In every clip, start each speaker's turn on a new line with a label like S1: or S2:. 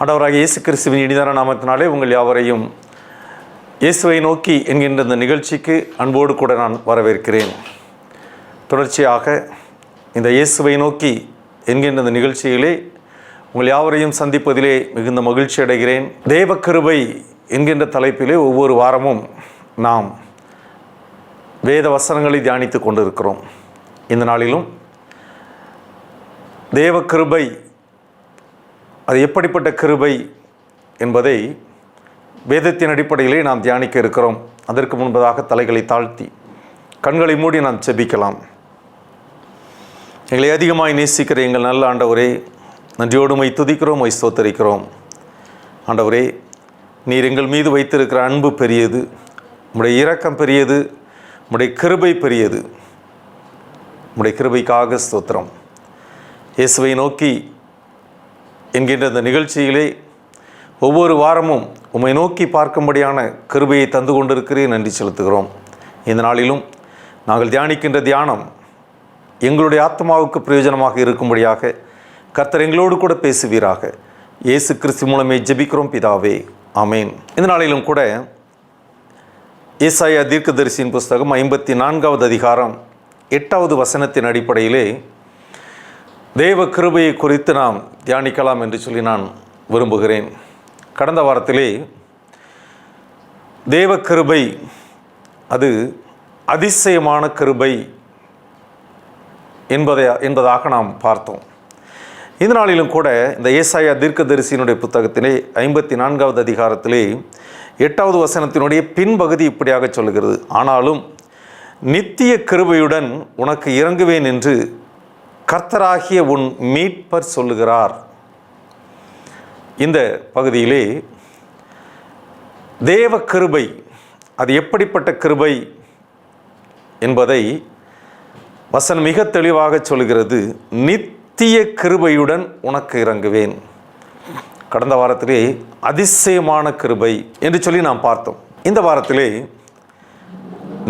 S1: ஆண்டவராகிய இயேசு கிறிஸ்துவின் இனிதான நாமத்தினாலே உங்கள் யாவரையும் இயேசுவை நோக்கி என்கின்ற இந்த நிகழ்ச்சிக்கு அன்போடு கூட நான் வரவேற்கிறேன். தொடர்ச்சியாக இந்த இயேசுவை நோக்கி என்கின்ற இந்த நிகழ்ச்சியிலே உங்கள் யாவரையும் சந்திப்பதிலே மிகுந்த மகிழ்ச்சி அடைகிறேன். தேவ கிருபை என்கின்ற தலைப்பிலே ஒவ்வொரு வாரமும் நாம் வேத வசனங்களை தியானித்து கொண்டிருக்கிறோம். இந்த நாளிலும் தேவ கிருபை அது எப்படிப்பட்ட கிருபை என்பதை வேதத்தின் அடிப்படையிலே நாம் தியானிக்க இருக்கிறோம். அதற்கு முன்பதாக தலைகளை தாழ்த்தி கண்களை மூடி நாம் செபிக்கலாம். எங்களை அதிகமாய் நேசிக்கிற எங்கள் நல்ல ஆண்டவரே, நன்றியோடு மை துதிக்கிறோம், மை ஸ்தோத்தரிக்கிறோம். ஆண்டவரே, நீர் எங்கள் மீது வைத்திருக்கிற அன்பு பெரியது, உம்முடைய இரக்கம் பெரியது, உம்முடைய கிருபை பெரியது. உம்முடைய கிருபைக்காக ஸ்தோத்திரம். இயேசுவை நோக்கி என்கின்ற இந்த நிகழ்ச்சியிலே ஒவ்வொரு வாரமும் உம்மை நோக்கி பார்க்கும்படியான கிருபையை தந்து கொண்டிருக்கிறேன், நன்றி செலுத்துகிறோம். இந்த நாளிலும் நாங்கள் தியானிக்கின்ற தியானம் எங்களுடைய ஆத்மாவுக்கு பிரயோஜனமாக இருக்கும்படியாக கர்த்தர் எங்களோடு கூட பேசுவீராக. இயேசு கிறிஸ்து மூலமே ஜெபிக்கிறோம் பிதாவே, ஆமேன். இந்த நாளிலும் கூட ஏசாயா தீர்க்கதரிசியின் புஸ்தகம் 54வது அதிகாரம் 8வது வசனத்தின் அடிப்படையிலே தேவ கிருபையை குறித்து நாம் தியானிக்கலாம் என்று சொல்லி நான் விரும்புகிறேன். கடந்த வாரத்திலே தேவ கிருபை அது அதிசயமான கிருபை என்பதாக நாம் பார்த்தோம். இந்த நாளிலும் கூட இந்த ஏசாயா தீர்க்கதரிசியினுடைய புத்தகத்திலே 54வது அதிகாரத்திலே 8வது வசனத்தினுடைய பின்பகுதி இப்படியாக சொல்கிறது: ஆனாலும் நித்திய கிருபையுடன் உனக்கு இறங்குவேன் என்று கர்த்தராகிய உன் மீட்பர் சொல்லுகிறார். இந்த பகுதியிலே தேவ கிருபை அது எப்படிப்பட்ட கிருபை என்பதை வசனம் மிக தெளிவாக சொல்கிறது. நித்திய கிருபையுடன் உனக்கு இறங்குவேன். கடந்த வாரத்திலே அதிசயமான கிருபை என்று சொல்லி நாம் பார்த்தோம். இந்த வாரத்திலே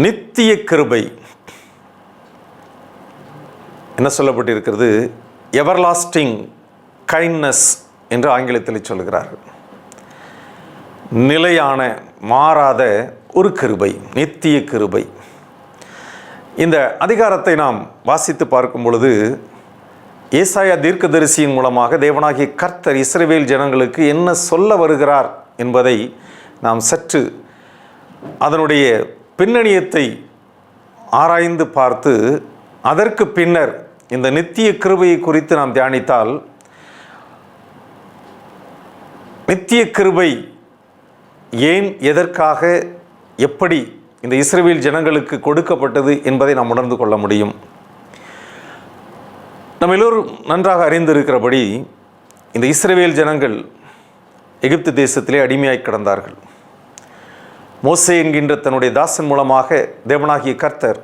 S1: நித்திய கிருபை என்ன சொல்லப்பட்டிருக்கிறது? எவர்லாஸ்டிங் கைண்ட்னஸ் என்று ஆங்கிலத்தில் சொல்கிறார்கள். நிலையான மாறாத ஒரு கிருபை, நித்திய கிருபை. இந்த அதிகாரத்தை நாம் வாசித்து பார்க்கும் பொழுது ஏசாயா தீர்க்கதரிசியின் மூலமாக தேவனாகிய கர்த்தர் இஸ்ரவேல் ஜனங்களுக்கு என்ன சொல்ல வருகிறார் என்பதை நாம் சற்று அதனுடைய பின்னணியத்தை ஆராய்ந்து பார்த்து அதற்கு பின்னர் இந்த நித்திய கிருபையை குறித்து நாம் தியானித்தால், நித்திய கிருபை ஏன், எதற்காக, எப்படி இந்த இஸ்ரவேல் ஜனங்களுக்கு கொடுக்கப்பட்டது என்பதை நாம் உணர்ந்து கொள்ள முடியும். நம்ம எல்லோரும் நன்றாக அறிந்திருக்கிறபடி இந்த இஸ்ரவேல் ஜனங்கள் எகிப்து தேசத்திலே அடிமையாய் கிடந்தார்கள். மோசே என்கின்ற தன்னுடைய தாசன் மூலமாக தேவனாகிய கர்த்தர்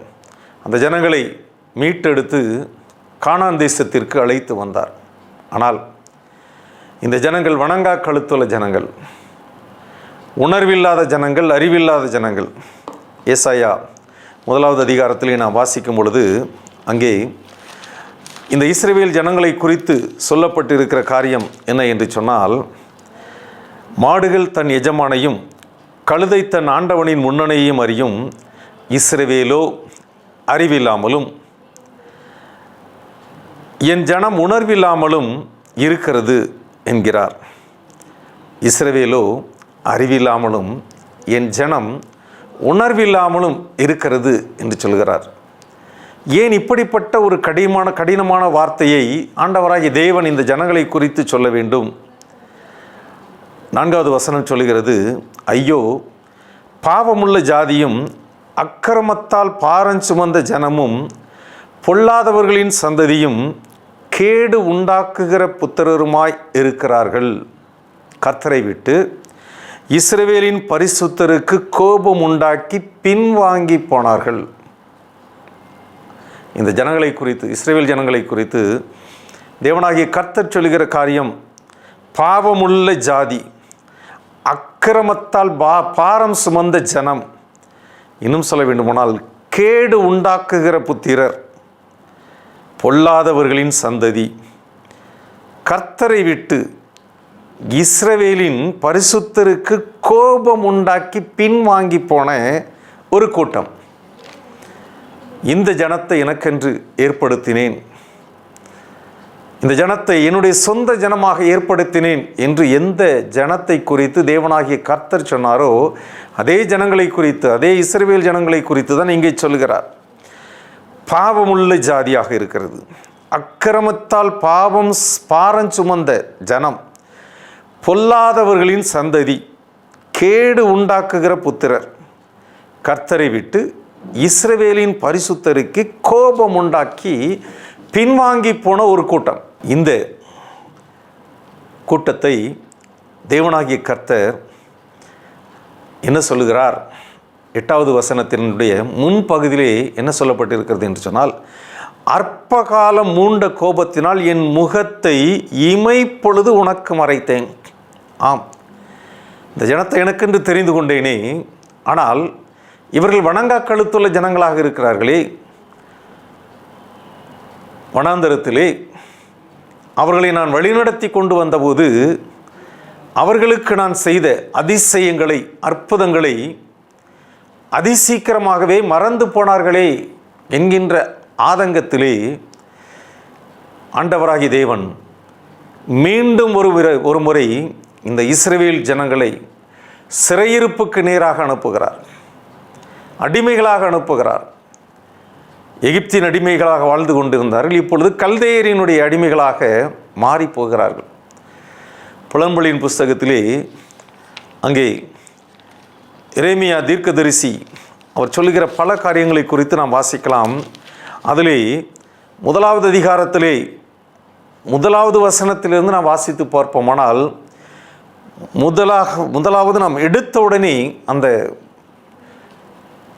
S1: அந்த ஜனங்களை மீட்டெடுத்து கானான் தேசத்திற்கு அழைத்து வந்தார். ஆனால் இந்த ஜனங்கள் வணங்கா கழுத்துள்ள ஜனங்கள், உணர்வில்லாத ஜனங்கள், அறிவில்லாத ஜனங்கள். ஏசாயா 1வது அதிகாரத்திலே நாம் வாசிக்கும் பொழுது அங்கே இந்த இஸ்ரவேல் ஜனங்களை குறித்து சொல்லப்பட்டிருக்கிற காரியம் என்ன என்று சொன்னால், மாடுகள் தன் எஜமானையும் கழுதை தன் ஆண்டவனின் முன்னணையையும் அறியும், இஸ்ரவேலோ அறிவில்லாமலும் என் ஜனம் உணர்வில்லாமலும் இருக்கிறது என்கிறார். இஸ்ரவேலோ அறிவில்லாமலும் என் ஜனம் உணர்வில்லாமலும் இருக்கிறது என்று சொல்கிறார். ஏன் இப்படிப்பட்ட ஒரு கடினமான வார்த்தையை ஆண்டவராகிய தேவன் இந்த ஜனங்களை குறித்து சொல்ல வேண்டும்? 4வது வசனம் சொல்லுகிறது: ஐயோ, பாவமுள்ள ஜாதியும் அக்கிரமத்தால் பாரம் சுமந்த ஜனமும் பொல்லாதவர்களின் சந்ததியும் கேடு உண்டாக்குகிற புத்திரருமாய் இருக்கிறார்கள். கர்த்தரை விட்டு இஸ்ரவேலின் பரிசுத்தருக்கு கோபம் உண்டாக்கி பின்வாங்கி போனார்கள். இந்த ஜனங்களை குறித்து, இஸ்ரவேல் ஜனங்களை குறித்து தேவனாகிய கர்த்தர் சொல்லுகிற காரியம், பாவமுள்ள ஜாதி, அக்கிரமத்தால் பாரம் சுமந்த ஜனம், இன்னும் சொல்ல வேண்டுமானால் கேடு உண்டாக்குகிற புத்திரர், பொல்லாதவர்களின் சந்ததி, கர்த்தரை விட்டு இஸ்ரவேலின் பரிசுத்தருக்கு கோபம் உண்டாக்கி பின்வாங்கி போன ஒரு கூட்டம். இந்த ஜனத்தை எனக்கென்று ஏற்படுத்தினேன், இந்த ஜனத்தை என்னுடைய சொந்த ஜனமாக ஏற்படுத்தினேன் என்று எந்த ஜனத்தை குறித்து தேவனாகிய கர்த்தர் சொன்னாரோ அதே ஜனங்களை குறித்து, அதே இஸ்ரவேல் ஜனங்களை குறித்து தான் இங்கே சொல்கிறார். பாவமுள்ள ஜாதியாக இருக்கிறது, அக்கிரமத்தால் பாரம் சுமந்த ஜனம், பொல்லாதவர்களின் சந்ததி, கேடு உண்டாக்குகிற புத்திரர், கர்த்தரை விட்டு இஸ்ரவேலின் பரிசுத்தருக்கு கோபம் உண்டாக்கி பின்வாங்கி போன ஒரு கூட்டம். இந்த கூட்டத்தை தேவனாகிய கர்த்தர் என்ன சொல்லுகிறார்? 8வது வசனத்தினுடைய முன்பகுதியிலே என்ன சொல்லப்பட்டிருக்கிறது என்று சொன்னால், அற்பகாலம் மூண்ட கோபத்தினால் என் முகத்தை இமைப்பொழுது உனக்கு மறைத்தேன். ஆம், இந்த ஜனத்தை எனக்கென்று தெரிந்து கொண்டேனே, ஆனால் இவர்கள் வணங்கா கழுத்துள்ள ஜனங்களாக இருக்கிறார்களே, வனாந்தரத்திலே அவர்களை நான் வழிநடத்தி கொண்டு வந்தபோது அவர்களுக்கு நான் செய்த அதிசயங்களை, அற்புதங்களை அதிசீக்கிரமாகவே மறந்து போனார்களே என்கின்ற ஆதங்கத்திலே ஆண்டவராகிய தேவன் மீண்டும் ஒரு முறை இந்த இஸ்ரவேல் ஜனங்களை சிறையிருப்புக்கு நேராக அனுப்புகிறார், அடிமைகளாக அனுப்புகிறார். எகிப்தின் அடிமைகளாக வாழ்ந்து கொண்டிருந்தார்கள், இப்பொழுது கல்தேயரினுடைய அடிமைகளாக மாறி போகிறார்கள். புலம்பலின் புஸ்தகத்திலே அங்கே எரேமியா தீர்க்கதரிசி அவர் சொல்லுகிற பல காரியங்களை குறித்து நாம் வாசிக்கலாம். அதிலே 1வது அதிகாரத்திலே 1வது வசனத்திலிருந்து நாம் வாசித்து பார்ப்போமானால், முதலாவது நாம் எடுத்தவுடனே அந்த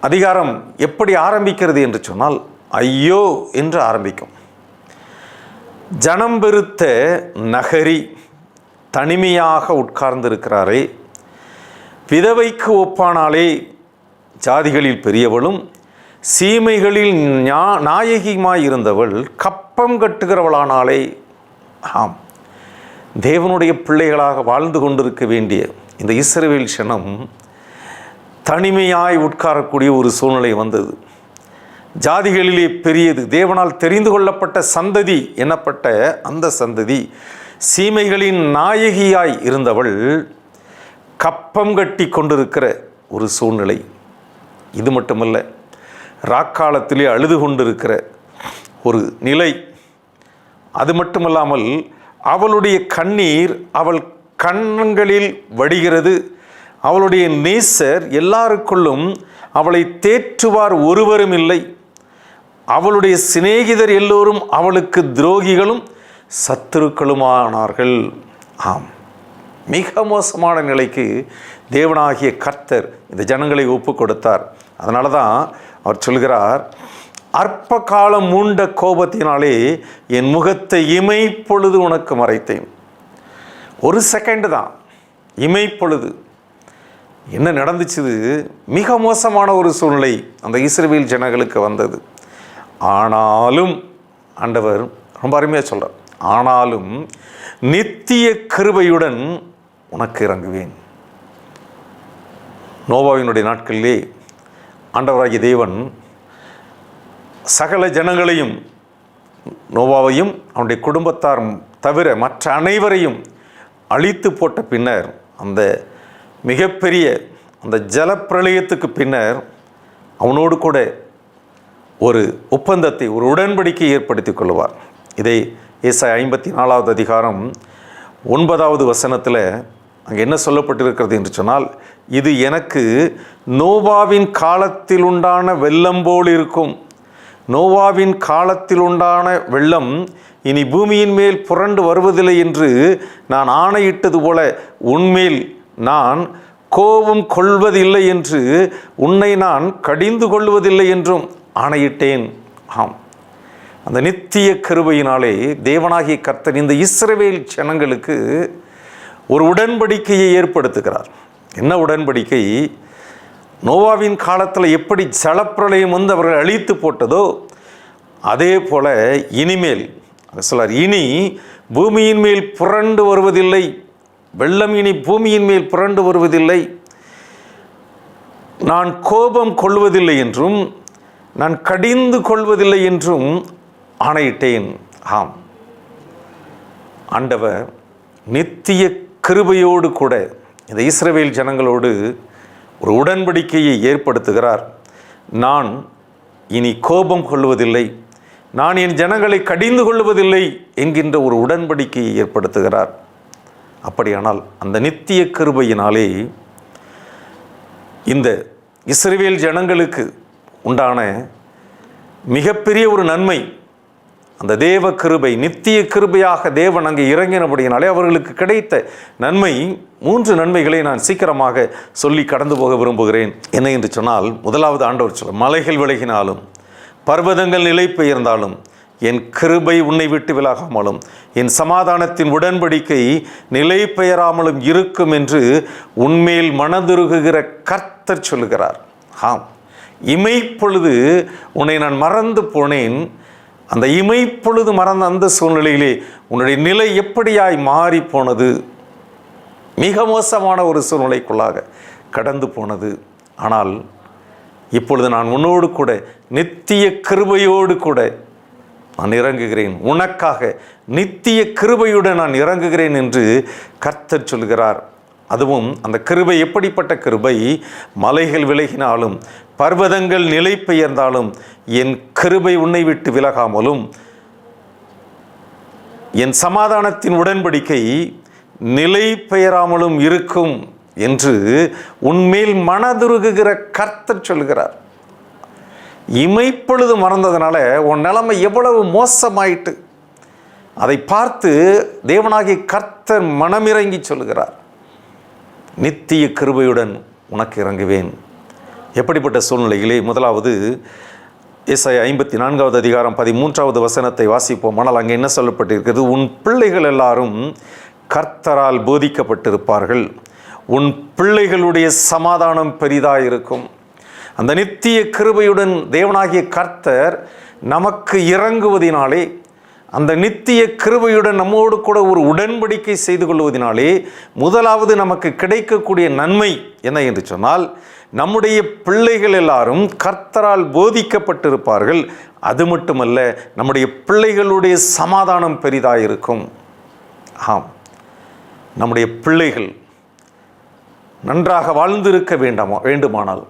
S1: அதிகாரம் எப்படி ஆரம்பிக்கிறது என்று சொன்னால், ஐயோ என்று ஆரம்பிக்கும். ஜனம் பெருத்த நகரி தனிமையாக உட்கார்ந்திருக்கிறாரே, விதவைக்கு ஒப்பானாலே, ஜாதிகளில் பெரியவளும் சீமைகளில் நாயகியுமாய் இருந்தவள் கப்பம் கட்டுகிறவளானாலே. ஆம், தேவனுடைய பிள்ளைகளாக வாழ்ந்து கொண்டிருக்க வேண்டிய இந்த இஸ்ரவேல் ஜனம் தனிமையாய் உட்காரக்கூடிய ஒரு சூழ்நிலை வந்தது. ஜாதிகளிலே பெரியது, தேவனால் தெரிந்து கொள்ளப்பட்ட சந்ததி எனப்பட்ட அந்த சந்ததி, சீமைகளின் நாயகியாய் இருந்தவள் கப்பம் கட்டி கொண்டிருக்கிற ஒரு சூழ்நிலை. இது மட்டுமல்ல, ராக்காலத்திலே அழுது கொண்டிருக்கிற ஒரு நிலை. அது மட்டுமல்லாமல் அவளுடைய கண்ணீர் அவள் கண்களில் வடிகிறது. அவளுடைய நேசர் எல்லாருக்குள்ளும் அவளை தேற்றுவார் ஒருவரும் இல்லை. அவளுடைய சிநேகிதர் எல்லோரும் அவளுக்கு துரோகிகளும் சத்துருக்களுமானார்கள். ஆம், மிக மோசமான நிலைக்கு தேவனாகிய கர்த்தர் இந்த ஜனங்களை ஒப்பு கொடுத்தார். அதனால தான் அவர் சொல்கிறார், அற்ப காலம் மூண்ட கோபத்தினாலே என் முகத்தை இமைப்பொழுது உனக்கு மறைத்தேன். ஒரு செகண்ட் தான், இமைப்பொழுது. என்ன நடந்துச்சுது? மிக மோசமான ஒரு சூழ்நிலை அந்த இஸ்ரவேல் ஜனங்களுக்கு வந்தது. ஆனாலும் ஆண்டவர் ரொம்ப அருமையாக சொல்கிறார், ஆனாலும் நித்திய கிருபையுடன் உனக்கு இறங்குவேன். நோவாவினுடைய நாட்களிலே ஆண்டவராகிய தேவன் சகல ஜனங்களையும், நோவாவையும் அவனுடைய குடும்பத்தார் தவிர மற்ற அனைவரையும் அழித்து போட்ட பின்னர், அந்த மிகப்பெரிய அந்த ஜலப்பிரளயத்துக்கு பின்னர் அவனோடு கூட ஒரு ஒப்பந்தத்தை, ஒரு உடன்படிக்கை ஏற்படுத்தி கொள்வார். இதை ஏசாயா 54வது அதிகாரம் 9வது வசனத்தில் அங்கே என்ன சொல்லப்பட்டிருக்கிறது என்று சொன்னால், இது எனக்கு நோவாவின் காலத்தில் உண்டான வெள்ளம் போல் இருக்கும். நோவாவின் காலத்தில் உண்டான வெள்ளம் இனி பூமியின் மேல் புரண்டு வருவதில்லை என்று நான் ஆணையிட்டது போல உன்மேல் நான் கோபம் கொள்வதில்லை என்று, உன்னை நான் கடிந்து கொள்வதில்லை என்றும் ஆணையிட்டேன். ஆம், அந்த நித்திய கிருபையினாலே தேவனாகிய கர்த்தர் இந்த இஸ்ரவேல் ஜனங்களுக்கு ஒரு உடன்படிக்கையை ஏற்படுத்துகிறார். என்ன உடன்படிக்கை? நோவாவின் காலத்தில் எப்படி ஜலப்பிரளயம் வந்து அவர்கள் அழித்து போட்டதோ அதே போல இனிமேல் சொல்லார், இனி பூமியின் மேல் புரண்டு வருவதில்லை, வெள்ளம் இனி பூமியின் மேல் புரண்டு வருவதில்லை, நான் கோபம் கொள்வதில்லை என்றும் நான் கடிந்து கொள்வதில்லை என்றும் ஆணையிட்டேன். ஆம், ஆண்டவர் நித்திய கிருபையோடு கூட இந்த இஸ்ரவேல் ஜனங்களோடு ஒரு உடன்படிக்கையை ஏற்படுத்துகிறார். நான் இனி கோபம் கொள்வதில்லை, நான் என் ஜனங்களை கடிந்து கொள்வதில்லை என்கின்ற ஒரு உடன்படிக்கையை ஏற்படுத்துகிறார். அப்படியானால் அந்த நித்திய கிருபையினாலே இந்த இஸ்ரவேல் ஜனங்களுக்கு உண்டான மிகப்பெரிய ஒரு நன்மை, அந்த தேவ கிருபை, நித்திய கிருபையாக தேவன் அங்கே இறங்கினபடியினாலே அவர்களுக்கு கிடைத்த நன்மை, 3 நன்மைகளை நான் சீக்கிரமாக சொல்லி கடந்து போக விரும்புகிறேன். என்ன என்று சொன்னால், முதலாவது ஆண்டவர் சொல்ல, மலைகள் விலகினாலும் பர்வதங்கள் நிலை பெயர்ந்தாலும் என் கிருபை உன்னை விட்டு விலகாமலும் என் சமாதானத்தின் உடன்படிக்கை நிலை பெயராமலும் இருக்கும் என்று உன்மேல் மனதுருகுகிற கர்த்தர் சொல்லுகிறார். ஆம், இமைப்பொழுது உன்னை நான் மறந்து போனேன். அந்த இமைப்பொழுது மறந்த அந்த சூழ்நிலையிலே உன்னுடைய நிலை எப்படியாய் மாறி போனது, மிக மோசமான ஒரு சூழ்நிலைக்குள்ளாக கடந்து போனது. ஆனால் இப்பொழுது நான் உன்னோடு கூட நித்திய கிருபையோடு கூட நான் இறங்குகிறேன், உனக்காக நித்திய கிருபையுடன் நான் இறங்குகிறேன் என்று கர்த்தர் சொல்கிறார். அதுவும் அந்த கிருபை எப்படிப்பட்ட கிருபை? மலைகள் விலகினாலும் பர்வதங்கள் நிலை பெயர்ந்தாலும் என் கிருபை உன்னை விட்டு விலகாமலும் என் சமாதானத்தின் உடன்படிக்கை நிலை பெயராமலும் இருக்கும் என்று உன்மேல் மனதுருகுகிற கர்த்தர் சொல்கிறார். இமைப்பொழுது மறந்ததுனால உன் நிலைமை எவ்வளவு மோசமாயிட்டு அதை பார்த்து தேவனாகிய கர்த்தர் மனமிறங்கி சொல்கிறார், நித்திய கிருபையுடன் உனக்கு இறங்குவேன். எப்படிப்பட்ட சூழ்நிலைகளே? முதலாவது ஏசாயா 54வது அதிகாரம் 13வது வசனத்தை வாசிப்போம். ஆனால் அங்கே என்ன சொல்லப்பட்டிருக்கிறது? உன் பிள்ளைகள் எல்லாரும் கர்த்தரால் போதிக்கப்பட்டிருப்பார்கள், உன் பிள்ளைகளுடைய சமாதானம் பெரிதாயிருக்கும். அந்த நித்திய கிருபையுடன் தேவனாகிய கர்த்தர் நமக்கு இறங்குவதினாலே, அந்த நித்திய கிருபையுடன் நம்மோடு கூட ஒரு உடன்படிக்கை செய்து கொள்வதினாலே முதலாவது நமக்கு கிடைக்கக்கூடிய நன்மை என்ன என்று சொன்னால், நம்முடைய பிள்ளைகள் எல்லாரும் கர்த்தரால் போதிக்கப்பட்டிருப்பார்கள். அது மட்டுமல்ல, நம்முடைய பிள்ளைகளுடைய சமாதானம் பெரிதாயிருக்கும். ஆம், நம்முடைய பிள்ளைகள் நன்றாக வாழ்ந்திருக்க வேண்டுமானால்,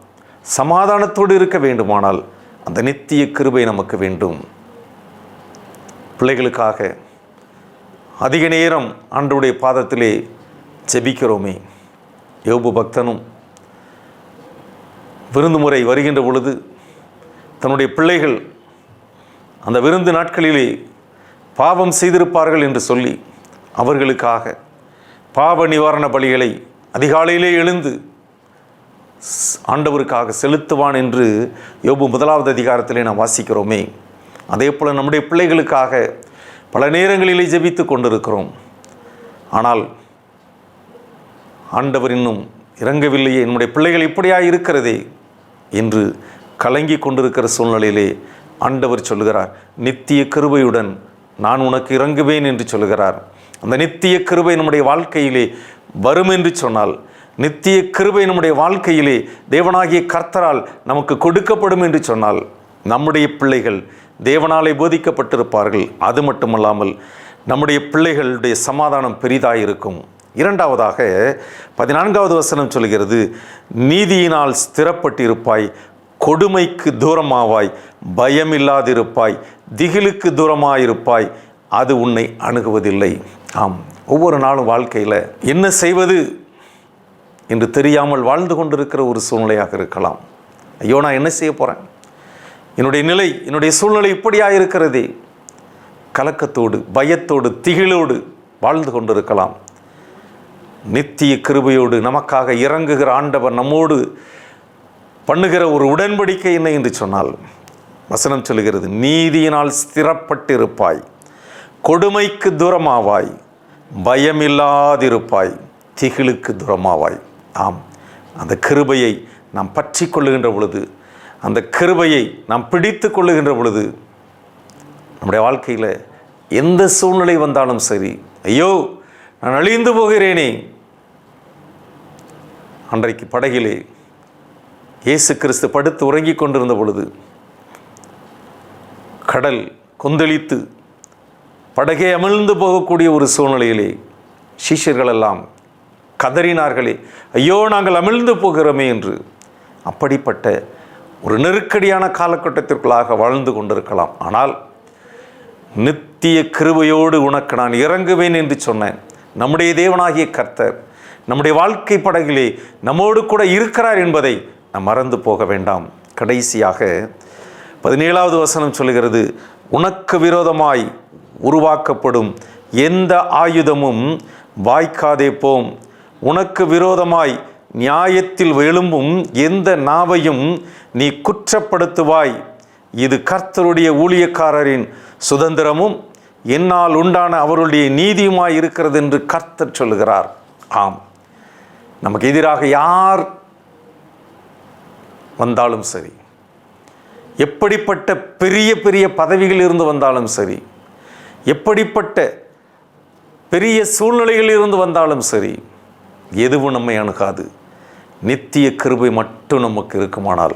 S1: சமாதானத்தோடு இருக்க வேண்டுமானால் அந்த நித்திய கிருபை நமக்கு வேண்டும். பிள்ளைகளுக்காக அதிக நேரம் ஆண்டவருடைய பாதத்திலே ஜெபிக்கிறோமே. யோபு பக்தனும் விருந்து முறை வருகின்ற பொழுது தன்னுடைய பிள்ளைகள் அந்த விருந்து நாட்களிலே பாவம் செய்திருப்பார்கள் என்று சொல்லி அவர்களுக்காக பாவ நிவாரண பலிகளை அதிகாலையிலே எழுந்து ஆண்டவருக்காக செலுத்துவான் என்று யோபு 1வது அதிகாரத்திலே நாம் வாசிக்கிறோமே. அதே போல் நம்முடைய பிள்ளைகளுக்காக பல நேரங்களிலே ஜெபித்து கொண்டிருக்கிறோம். ஆனால் ஆண்டவர் இன்னும் இறங்கவில்லையே, நம்முடைய பிள்ளைகள் இப்படியாக இருக்கிறதே என்று கலங்கி கொண்டிருக்கிற சூழ்நிலையிலே ஆண்டவர் சொல்லுகிறார், நித்திய கிருபையுடன் நான் உனக்கு இறங்குவேன் என்று சொல்லுகிறார். அந்த நித்திய கிருபை நம்முடைய வாழ்க்கையிலே வரும் என்று சொன்னால், நித்திய கிருபை நம்முடைய வாழ்க்கையிலே தேவனாகிய கர்த்தரால் நமக்கு கொடுக்கப்படும் என்று சொன்னால், நம்முடைய பிள்ளைகள் தேவனாலே போதிக்கப்பட்டிருப்பார்கள். அது மட்டுமல்லாமல் நம்முடைய பிள்ளைகளுடைய சமாதானம் பெரிதாயிருக்கும். இரண்டாவதாக 14வது வசனம் சொல்கிறது, நீதியினால் ஸ்திரப்பட்டிருப்பாய், கொடுமைக்கு தூரமாவாய், பயமில்லாதிருப்பாய், திகிலுக்கு தூரமாயிருப்பாய், அது உன்னை அணுகுவதில்லை. ஆம், ஒவ்வொரு நாளும் வாழ்க்கையில் என்ன செய்வது என்று தெரியாமல் வாழ்ந்து கொண்டிருக்கிற ஒரு சூழ்நிலையாக இருக்கலாம். ஐயோ, நான் என்ன செய்ய போகிறேன், என்னுடைய நிலை, என்னுடைய சூழ்நிலை இப்படியாக இருக்கிறதே, கலக்கத்தோடு பயத்தோடு திகிலோடு வாழ்ந்து கொண்டிருக்கலாம். நித்திய கிருபையோடு நமக்காக இறங்குகிற ஆண்டவர் நம்மோடு பண்ணுகிற ஒரு உடன்படிக்கை என்ன என்று சொன்னால், வசனம் சொல்லுகிறது, நீதியினால் ஸ்திரப்பட்டிருப்பாய், கொடுமைக்கு தூரமாவாய், பயமில்லாதிருப்பாய், திகிலுக்கு தூரமாவாய். ஆம், அந்த கிருபையை நாம் பற்றி கொள்ளுகின்ற பொழுது, அந்த கிருபையை நாம் பிடித்து கொள்ளுகின்ற பொழுது, நம்முடைய வாழ்க்கையில் எந்த சூழ்நிலை வந்தாலும் சரி, ஐயோ நான் அழிந்து போகிறேனே, அன்றைக்கு படகிலே இயேசு கிறிஸ்து படுத்து உறங்கிக் கொண்டிருந்த பொழுது கடல் கொந்தளித்து படகே அமிழ்ந்து போகக்கூடிய ஒரு சூழ்நிலையிலே சீஷர்கள் எல்லாம் கதறினார்களே, ஐயோ நாங்கள் அமிழ்ந்து போகிறோமே என்று. அப்படிப்பட்ட ஒரு நெருக்கடியான காலகட்டத்திற்குள்ளாக வாழ்ந்து கொண்டிருக்கலாம். ஆனால் நித்திய கிருபையோடு உனக்கு நான் இறங்குவேன் என்று சொன்னேன் நம்முடைய தேவனாகிய கர்த்தர் நம்முடைய வாழ்க்கை படகிலே நம்மோடு கூட இருக்கிறார் என்பதை நாம் மறந்து போக வேண்டாம். கடைசியாக 17வது வசனம் சொல்லுகிறது, உனக்கு விரோதமாய் உருவாக்கப்படும் எந்த ஆயுதமும் வாய்க்காதே போம். உனக்கு விரோதமாய் நியாயத்தில் எழும்பும் எந்த நாவையும் நீ குற்றப்படுத்துவாய். இது கர்த்தருடைய ஊழியக்காரரின் சுதந்திரமும் என்னால் உண்டான அவருடைய நீதியுமாய் இருக்கிறது என்று கர்த்தர் சொல்லுகிறார். ஆம், நமக்கு எதிராக யார் வந்தாலும் சரி, எப்படிப்பட்ட பெரிய பெரிய பதவிகள் இருந்து வந்தாலும் சரி, எப்படிப்பட்ட பெரிய சூழ்நிலைகளில் இருந்து வந்தாலும் சரி, எதுவும் நம்மை அணுகாது. நித்திய கிருபை மட்டும் நமக்கு இருக்குமானால்.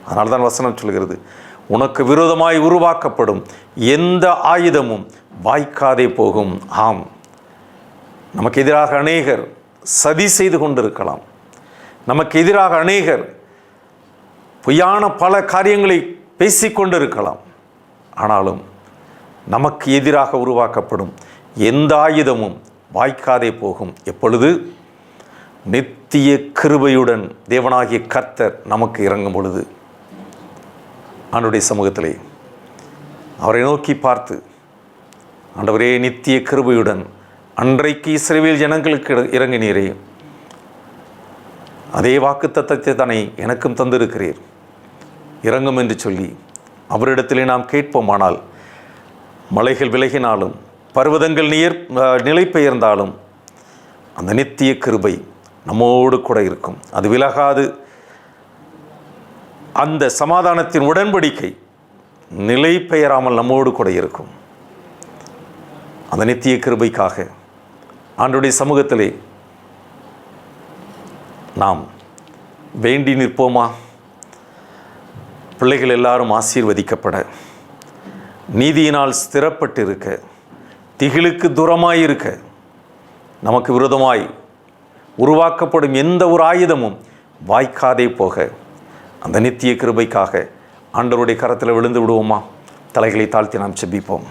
S1: அதனால தான் வசனம் சொல்கிறது, உனக்கு விரோதமாய் உருவாக்கப்படும் எந்த ஆயுதமும் வாய்க்காதே போகும். ஆம், நமக்கு எதிராக அநேகர் சதி செய்து கொண்டிருக்கலாம். நமக்கு எதிராக அநேகர் பொய்யான பல காரியங்களை பேசிக்கொண்டிருக்கலாம். ஆனாலும் நமக்கு எதிராக உருவாக்கப்படும் எந்த ஆயுதமும் வாய்க்காதே போகும். எப்பொழுது? நித்திய கிருபையுடன் தேவனாகிய கர்த்தர் நமக்கு இறங்கும் பொழுது. ஆண்டவருடைய சமூகத்திலே அவரை நோக்கி பார்த்து, ஆண்டவரே, நித்திய கிருபையுடன் அன்றைக்கு இஸ்ரவேல் ஜனங்களுக்கு இறங்கினீரே, அதே வாக்குத்தத்தத்தை தானே எனக்கும் தந்திருக்கிறீர், இறங்கும் என்று சொல்லி அவரிடத்திலே நாம் கேட்போமானால், மலைகள் விலகினாலும் பர்வதங்கள் நிலை பெயர்ந்தாலும் அந்த நித்திய கிருபை நம்மோடு கூட இருக்கும். அது விலகாது. அந்த சமாதானத்தின் உடன்படிக்கை நிலை பெயராமல் நம்மோடு கூட இருக்கும். அந்த நித்திய கிருபைக்காக ஆண்டவருடைய சமூகத்திலே நாம் வேண்டி நிற்போமா? பிள்ளைகள் எல்லாரும் ஆசீர்வதிக்கப்பட, நீதியினால் ஸ்திரப்பட்டு இருக்க, திகிலுக்கு தூரமாயிருக்க, நமக்கு விரோதமாய் உருவாக்கப்படும் எந்த ஒரு ஆயுதமும் வாய்க்காதே போக அந்த நித்திய கிருபைக்காக ஆண்டவருடைய கரத்தில் விழுந்து விடுவோமா? தலைகளை தாழ்த்தி நாம் செபிப்போம்.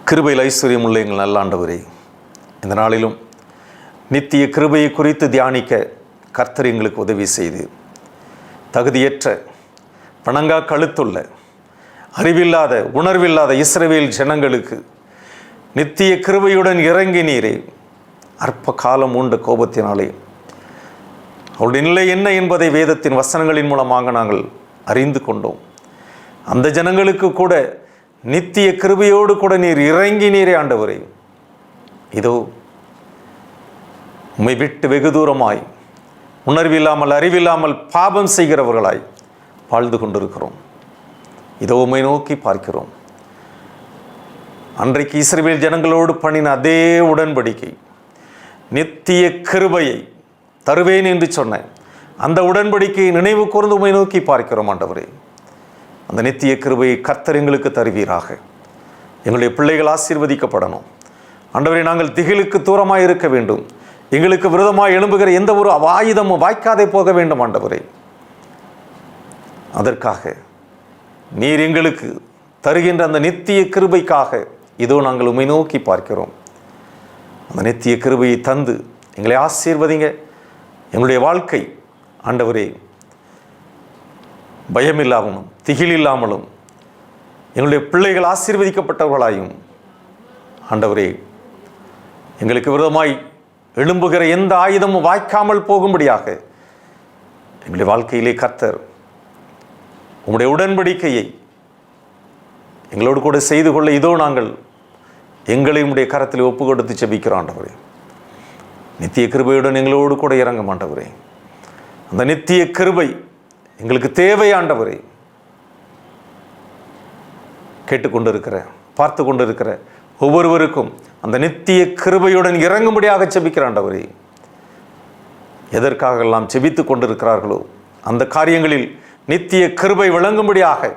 S1: கிருபையில் ஐஸ்வர்யம் உள்ள எங்கள் நல்ல ஆண்டவரே, இந்த நாளிலும் நித்திய கிருபையை குறித்து தியானிக்க கர்த்தர் எங்களுக்கு உதவி செய்து, தகுதியற்ற பணங்கா கழுத்துள்ள அறிவில்லாத உணர்வில்லாத இஸ்ரவேல் ஜனங்களுக்கு நித்திய கிருபையுடன் இறங்கினீரே. அற்ப காலம் உண்ட கோபத்தினாலே அவருடைய நிலை என்ன என்பதை வேதத்தின் வசனங்களின் மூலமாக நாங்கள் அறிந்து கொண்டோம். அந்த ஜனங்களுக்கு கூட நித்திய கிருபையோடு கூட நீர் இறங்கினீரே. ஆண்டவரே, இதோ உம்மை விட்டு வெகு தூரமாய் உணர்வில்லாமல் அறிவில்லாமல் பாபம் செய்கிறவர்களாய் வாழ்ந்து கொண்டிருக்கிறோம். இதோ உம்மை நோக்கி பார்க்கிறோம். அன்றைக்கு இஸ்ரவேல் ஜனங்களோடு பண்ணின அதே உடன்படிக்கை, நித்திய கிருபையை தருவேன் என்று சொன்னேன் அந்த உடன்படிக்கையை நினைவு கூர்ந்து உம்மை நோக்கி பார்க்கிறோம். ஆண்டவரே, அந்த நித்திய கிருபையை கர்த்தர் எங்களுக்கு தருவீராக. எங்களுடைய பிள்ளைகள் ஆசீர்வதிக்கப்படணும். ஆண்டவரே, நாங்கள் திகிலுக்கு தூரமாக இருக்க வேண்டும். எங்களுக்கு விரோதமாக எழும்புகிற எந்த ஒரு ஆயுதமும் வாய்க்காதே போக வேண்டும். ஆண்டவரே, அதற்காக நீர் எங்களுக்கு தருகின்ற அந்த நித்திய கிருபைக்காக இதோ நாங்கள் உம்மை நோக்கி பார்க்கிறோம். அந்த நித்திய கிருபையை தந்து எங்களை ஆசீர்வதிங்க. எங்களுடைய வாழ்க்கை ஆண்டவரே பயமில்லாமலும் திகில் இல்லாமலும் எங்களுடைய பிள்ளைகள் ஆசீர்வதிக்கப்பட்டவர்களாயும், ஆண்டவரே, எங்களுக்கு விரோதமாய் எழும்புகிற எந்த ஆயுதமும் வாய்க்காமல் போகும்படியாக எங்களுடைய வாழ்க்கையிலே கர்த்தர் உம்முடைய உடன்படிக்கையை எங்களோடு கூட செய்து கொள்ள இதோ நாங்கள் எங்களை உம்முடைய கரத்தில் ஒப்பு கொடுத்து செபிக்கிறோம். ஆண்டவரே, நித்திய கிருபையுடன் எங்களோடு கூட இறங்கும். ஆண்டவரே, அந்த நித்திய கிருபை எங்களுக்கு தேவை. ஆண்டவரே, கேட்டுக்கொண்டிருக்கிற பார்த்து கொண்டிருக்கிற ஒவ்வொருவருக்கும் அந்த நித்திய கிருபையுடன் இறங்கும்படியாக செபிக்கிற ஆண்டவரே, எதற்காகலாம் ஜெபித்து கொண்டிருக்கிறார்களோ அந்த காரியங்களில் நித்திய கிருபை விளங்கும்படியாக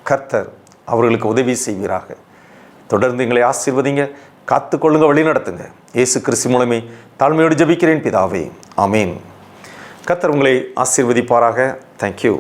S1: கர்த்தர் அவர்களுக்கு உதவி செய்வீராக. தொடர்ந்து எங்களை ஆசீர்வதிங்க, காத்துக்கொள்ளுங்க, வழி நடத்துங்க. இயேசு கிறிஸ்து மூலமே தாழ்மையோடு ஜெபிக்கிறேன் பிதாவே, ஆமீன். கர்த்தர் உங்களை ஆசீர்வதிப்பாராக. தேங்க்யூ.